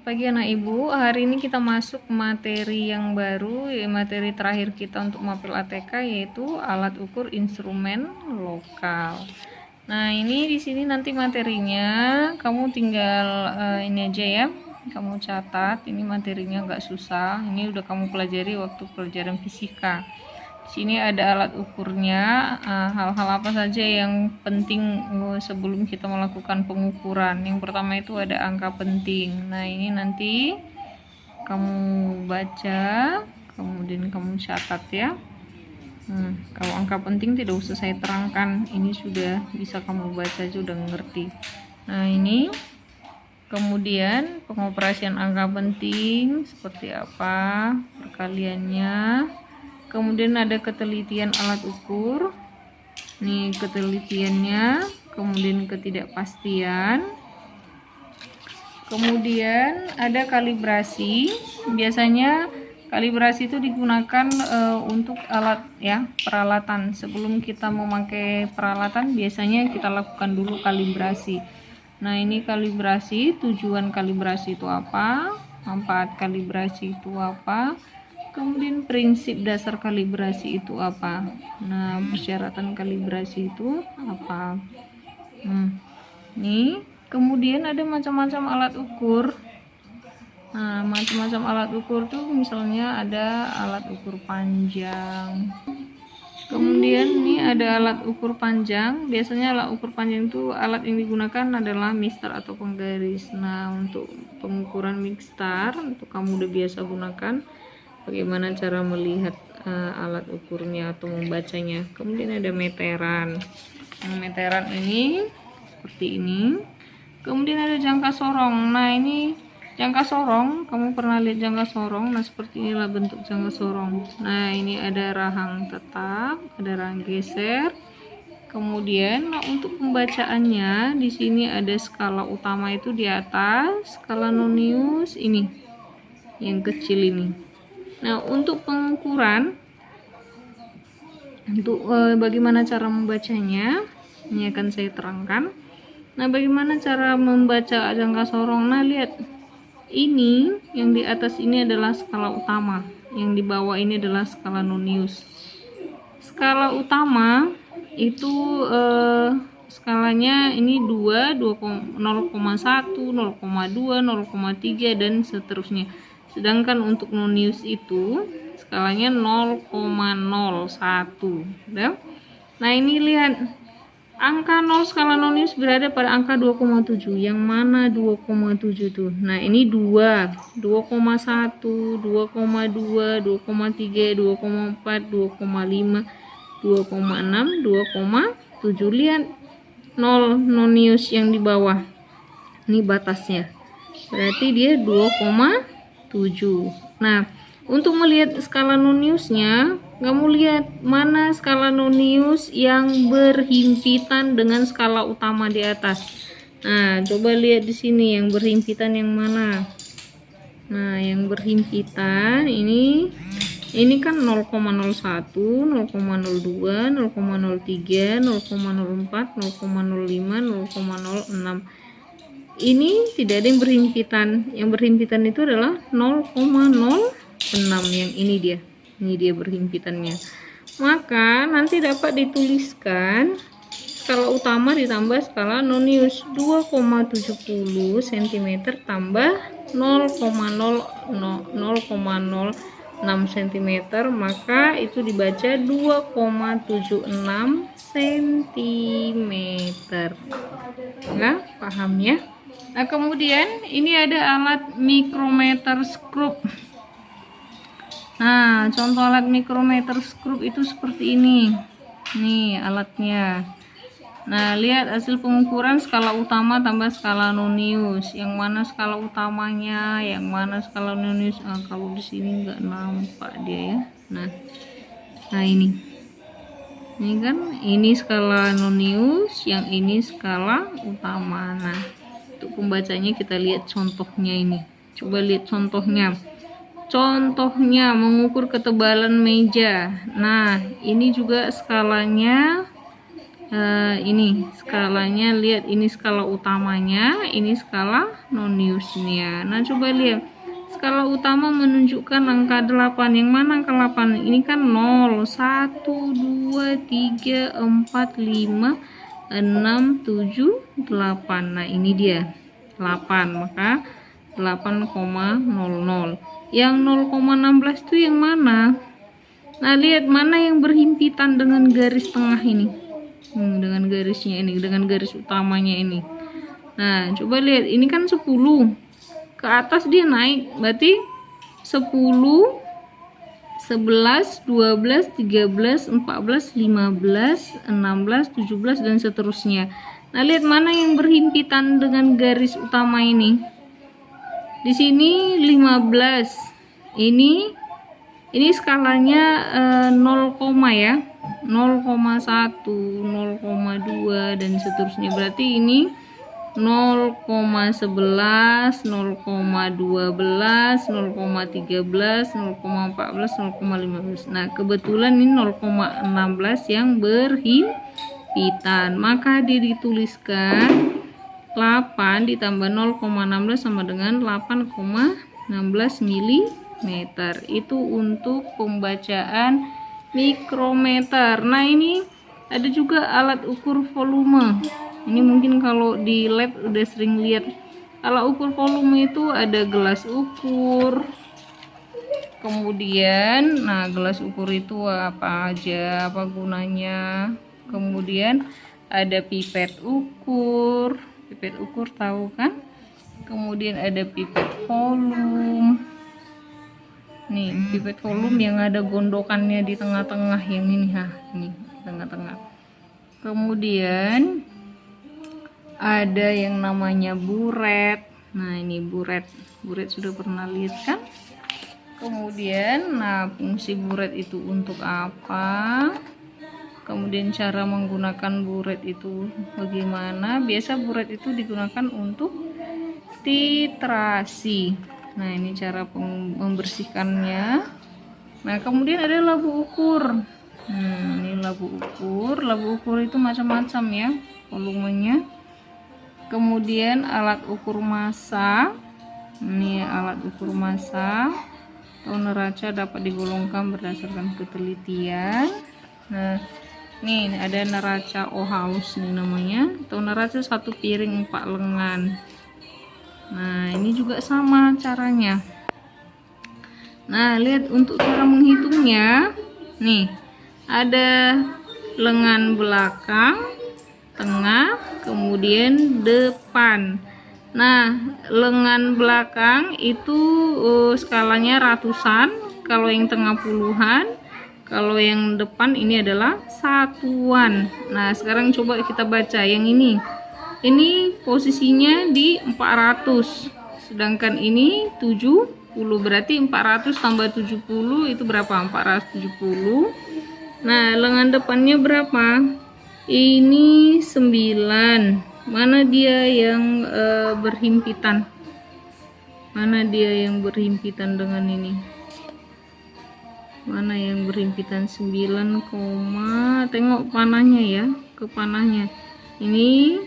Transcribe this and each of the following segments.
pagi anak ibu. Hari ini kita masuk materi yang baru, materi terakhir kita untuk mapel ATK, yaitu alat ukur instrumen lokal. Nah, ini di sini nanti materinya kamu tinggal ini aja ya, kamu catat. Ini materinya nggak susah, ini udah kamu pelajari waktu pelajaran fisika. Sini ada alat ukurnya, hal-hal apa saja yang penting sebelum kita melakukan pengukuran. Yang pertama itu ada angka penting. Nah, ini nanti kamu baca, kemudian kamu catat ya. Kalau angka penting tidak usah saya terangkan, ini sudah bisa kamu baca aja, udah ngerti. Nah, ini kemudian pengoperasian angka penting seperti apa, perkaliannya. Kemudian ada ketelitian alat ukur, nih ketelitiannya, kemudian ketidakpastian, kemudian ada kalibrasi. Biasanya kalibrasi itu digunakan untuk alat ya, peralatan. Sebelum kita memakai peralatan biasanya kita lakukan dulu kalibrasi. Nah, ini kalibrasi, tujuan kalibrasi itu apa, manfaat kalibrasi itu apa, kemudian prinsip dasar kalibrasi itu apa. Nah, persyaratan kalibrasi itu apa. Nih, kemudian ada macam-macam alat ukur. Nah, macam-macam alat ukur tuh misalnya ada alat ukur panjang. Kemudian ini ada alat ukur panjang. Biasanya alat ukur panjang itu alat yang digunakan adalah mixtar atau penggaris. Nah, untuk pengukuran mixtar, untuk kamu udah biasa gunakan, bagaimana cara melihat alat ukurnya atau membacanya. Kemudian ada meteran. Nah, meteran ini seperti ini. Kemudian ada jangka sorong. Nah, ini jangka sorong, kamu pernah lihat jangka sorong? Nah, seperti inilah bentuk jangka sorong. Nah, ini ada rahang tetap, ada rahang geser. Kemudian untuk pembacaannya di sini ada skala utama itu di atas, skala nonius ini yang kecil ini. Nah, untuk pengukuran, untuk bagaimana cara membacanya, ini akan saya terangkan. Nah, bagaimana cara membaca jangka sorong? Nah, lihat, ini yang di atas ini adalah skala utama, yang di bawah ini adalah skala nonius. Skala utama itu skalanya ini 2, 0,1, 0,2, 0,3 dan seterusnya. Sedangkan untuk nonius itu skalanya 0,01. Nah, ini lihat, angka 0 skala nonius berada pada angka 2,7. Yang mana 2,7 tuh? Nah, ini 2, 2,1, 2,2, 2,3, 2,4, 2,5, 2,6, 2,7. Lihat 0 nonius yang di bawah. Ini batasnya. Berarti dia 2,7. Nah, untuk melihat skala noniusnya, kamu lihat mana skala nonius yang berhimpitan dengan skala utama di atas. Nah, coba lihat di sini yang berhimpitan yang mana. Nah, yang berhimpitan ini kan 0,01, 0,02, 0,03, 0,04, 0,05, 0,06. Ini tidak ada yang berhimpitan. Yang berhimpitan itu adalah 0,06. Yang ini dia berhimpitannya. Maka nanti dapat dituliskan skala utama ditambah skala nonius, 2,70 cm tambah 0,06 cm, maka itu dibaca 2,76 cm. Nah, paham ya? Nah, kemudian ini ada alat mikrometer skrup. Nah, contoh alat mikrometer skrup itu seperti ini. Nih alatnya. Nah, lihat hasil pengukuran skala utama tambah skala nonius. Yang mana skala utamanya, yang mana skala nonius? Kalau di sini nggak nampak dia ya. Nah ini kan, ini skala nonius, yang ini skala utama. Nah, untuk pembacanya kita lihat contohnya ini. Coba lihat contohnya. Contohnya mengukur ketebalan meja. Nah, ini juga skalanya ini skalanya, lihat ini skala utamanya, ini skala non-newsnya. Nah coba lihat, skala utama menunjukkan angka 8. Yang mana angka 8? Ini kan 0, 1, 2, 3, 4, 5, 6, 7, 8. Nah ini dia 8, maka 8,00. Yang 0,16 itu yang mana? Nah lihat mana yang berhimpitan dengan garis tengah ini, dengan garisnya ini, dengan garis utamanya ini. Nah coba lihat, ini kan 10 ke atas dia naik, berarti 10, 11, 12, 13, 14, 15, 16, 17 dan seterusnya. Nah lihat mana yang berhimpitan dengan garis utama ini. Di sini 15. Ini skalanya 0, ya, 0,1, 0,2 dan seterusnya. Berarti ini 0,11, 0,12, 0,13, 0,14, 0,15. Nah kebetulan ini 0,16 yang berhimpitan, maka dia dituliskan 8 ditambah 0,16 sama dengan 8,16 mm. Itu untuk pembacaan mikrometer. Nah ini ada juga alat ukur volume. Ini mungkin kalau di lab udah sering lihat. Alat ukur volume itu ada gelas ukur, kemudian nah gelas ukur itu apa aja, apa gunanya, kemudian ada pipet ukur tahu kan, kemudian ada pipet volume. Nih pipet volume yang ada gondokannya di tengah-tengah, yang ini, ini tengah-tengah. Kemudian ada yang namanya buret. Nah ini buret sudah pernah lihat kan. Kemudian nah fungsi buret itu untuk apa, kemudian cara menggunakan buret itu bagaimana. Biasa buret itu digunakan untuk titrasi. Nah ini cara membersihkannya. Nah kemudian ada labu ukur. Ini labu ukur itu macam-macam ya volumenya. Kemudian alat ukur massa. Ini alat ukur massa atau neraca dapat digolongkan berdasarkan ketelitian. Nah nih ada neraca Ohaus nih namanya, atau neraca 1 piring 4 lengan. Nah ini juga sama caranya. Nah lihat untuk cara menghitungnya, nih ada lengan belakang, tengah, kemudian depan. Nah lengan belakang itu skalanya ratusan, kalau yang tengah puluhan, kalau yang depan ini adalah satuan. Nah sekarang coba kita baca yang ini posisinya di 400, sedangkan ini 70, berarti 400 tambah 70 itu berapa? 470. Nah lengan depannya berapa? Ini 9. Mana dia yang berhimpitan? Mana dia yang berhimpitan dengan ini? Mana yang berhimpitan? 9, tengok panahnya ya, ke panahnya. Ini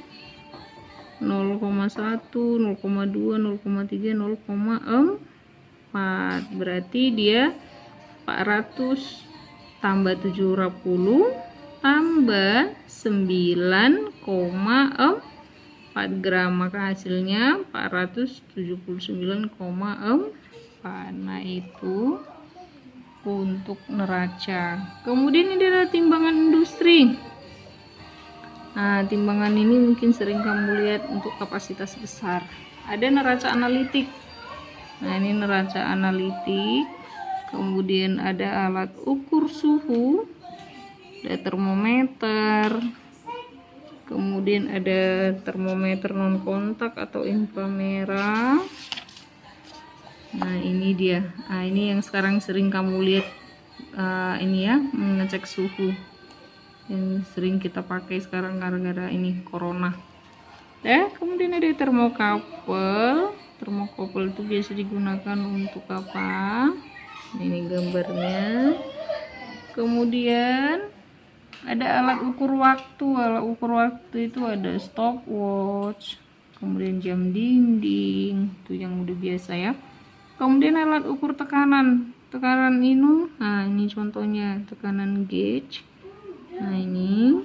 0,1, 0,2, 0,3, 0,4. Berarti dia 400 tambah 70 tambah 9,4 gram, maka hasilnya 479,4. Nah itu untuk neraca. Kemudian ini adalah timbangan industri. Nah timbangan ini mungkin sering kamu lihat untuk kapasitas besar. Ada neraca analitik. Nah ini neraca analitik. Kemudian ada alat ukur suhu, ada termometer, kemudian ada termometer non kontak atau inframerah. Nah ini dia. Nah ini yang sekarang sering kamu lihat, ini ya, mengecek suhu yang sering kita pakai sekarang gara-gara ini corona. Kemudian ada termokapel. Termokapel itu biasa digunakan untuk apa? Ini gambarnya. Kemudian Ada alat ukur waktu. Alat ukur waktu itu ada stopwatch, kemudian jam dinding, itu yang udah biasa ya. Kemudian alat ukur tekanan. Tekanan ini, nah ini contohnya tekanan gauge. Nah ini.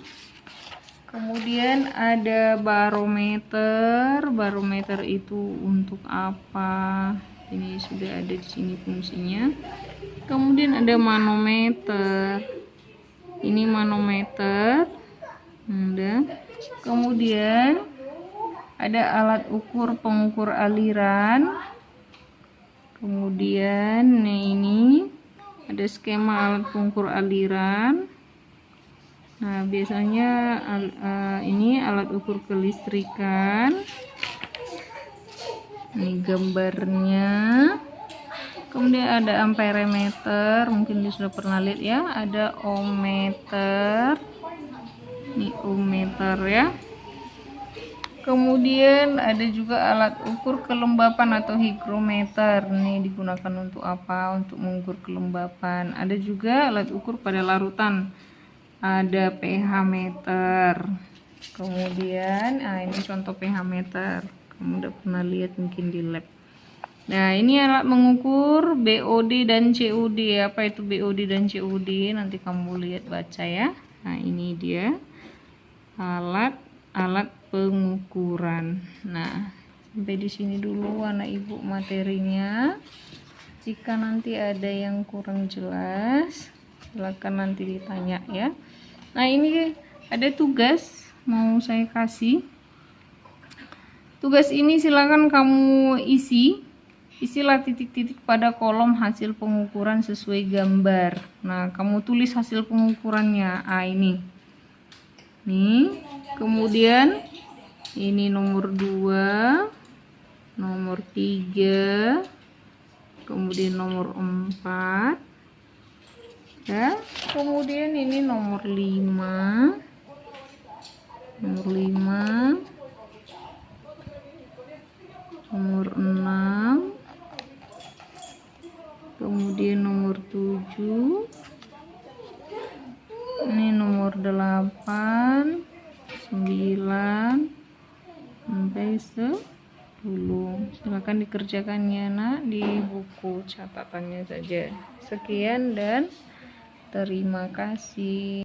Kemudian ada barometer. Barometer itu untuk apa? Ini sudah ada di sini fungsinya. Kemudian ada manometer. Ini manometer. Udah. Kemudian ada alat ukur pengukur aliran. Kemudian ini ada skema alat pengukur aliran. Nah, biasanya ini alat ukur kelistrikan. Ini gambarnya. Kemudian ada amperemeter, mungkin sudah pernah lihat ya. Ada ohmmeter. Ini ohmmeter ya. Kemudian ada juga alat ukur kelembapan atau higrometer. Ini digunakan untuk apa? Untuk mengukur kelembapan. Ada juga alat ukur pada larutan. Ada pH meter. Kemudian, ini contoh pH meter. Kamu udah pernah lihat mungkin di lab. Nah, ini alat mengukur BOD dan COD. Apa itu BOD dan COD? Nanti kamu lihat baca ya. Nah, ini dia alat pengukuran. Nah, sampai di sini dulu anak ibu materinya. Jika nanti ada yang kurang jelas, silakan nanti ditanya ya. Nah, ini ada tugas mau saya kasih. Tugas ini silakan kamu isilah titik-titik pada kolom hasil pengukuran sesuai gambar. Nah, kamu tulis hasil pengukurannya. Ini nih. Kemudian ini nomor 2, nomor 3, kemudian nomor 4 ya. Kemudian ini nomor 5, nomor 6, kemudian nomor 7, ini nomor 8, 9 sampai 10. Silakan dikerjakannya nak di buku catatannya saja. Sekian dan terima kasih.